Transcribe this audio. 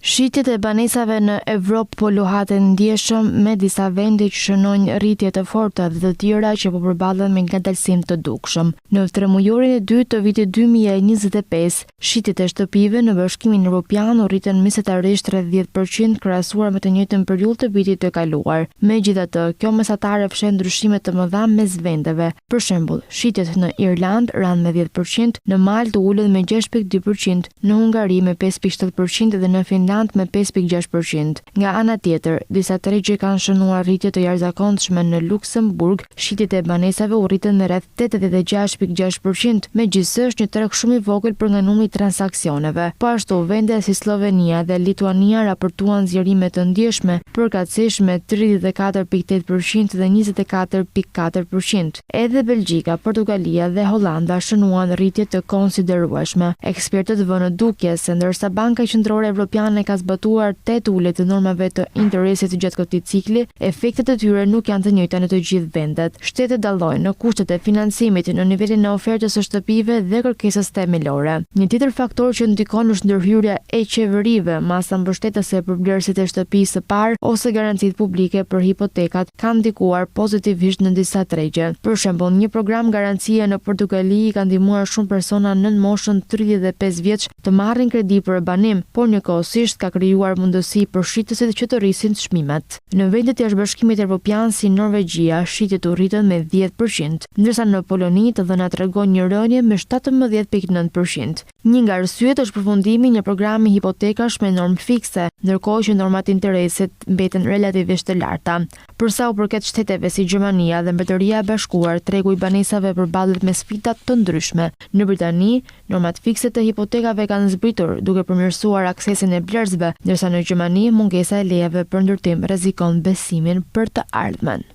Shitjet e banesave në Evropë po luhaten ndjeshëm me disa vende që shënojnë rritje të forta dhe të tjera që po përballen me ngadalësim të dukshëm. Në tremujorin e dytë të vitit 2025, shitjet e shtëpive në Bashkimin Evropian u rritën mesatarisht rreth 10% krahasuar me të njëjtën periudhë të vitit të kaluar. Megjithatë, kjo mesatare fshet ndryshime të mëdha mes vendeve. Për shembull, shitjet në Irland ranë me 10%, në Maltë ulën me 6.2%, në Hungari me 5.7% dhe në Finland me 5.6%. Nga ana tjetër, disa tregje kanë shënuar rritje të jashtëzakonshme në Luksemburg, shitjet e banesave u rritën me rreth 86.6%, megjithëse është një treg shumë i vogël për nga numri i transaksioneve. Po ashtu, vende si Slovenia dhe Lituania raportuan zgjerime të ndjeshme, përkatësisht me 34.8% dhe 24.4%. Edhe Belgjika, Portugalia dhe Holanda shënuan rritje të konsiderueshme. Ekspertët vënë duke se ndërsa Banka Qendrore Evropiane ka zbatuar 8 ulje të normave të interesit gjatë këtij cikli, efektet e tyre nuk janë të njëjta në të gjithë vendet. Shtetet dallojnë në kushtet e financimit, në nivelin e ofertës së shtëpive dhe kërkesës themelore. Një tjetër faktor që ndikon është ndërhyrja e qeverive, masa mbështetëse për vlerësit e shtëpisë së parë ose garancitë publike për hipotekat kanë ndikuar pozitivisht në disa tregje. Për shembull, një program garancie në Portugali ka ndihmuar shumë persona nën moshën 35 vjeç të marrin kredi për banim, por njëkohësisht ka krijuar mundësi për shitësit që të rrisin çmimet. Në vendet jashtë Bashkimit Evropian si Norvegjia, shitjet u rritën me 10%, ndërsa në Poloni të dhënat tregojnë një rënje me 17.9%. Një nga arsyet është përfundimi i një programi hipotekash me normë fikse, ndërkohë që normat e interesit mbeten relativisht të larta. Për sa u përket shteteve si Gjermania dhe Mbretëria e Bashkuar, tregu i banesave përballet me sfida të ndryshme. Në Britani, normat fikse të hipotekave kanë zbritur, duke përmirësuar aksesin e blerësve, ndërsa në Gjermani mungesa e lejave për ndërtim rrezikon besimin për të ardhmen.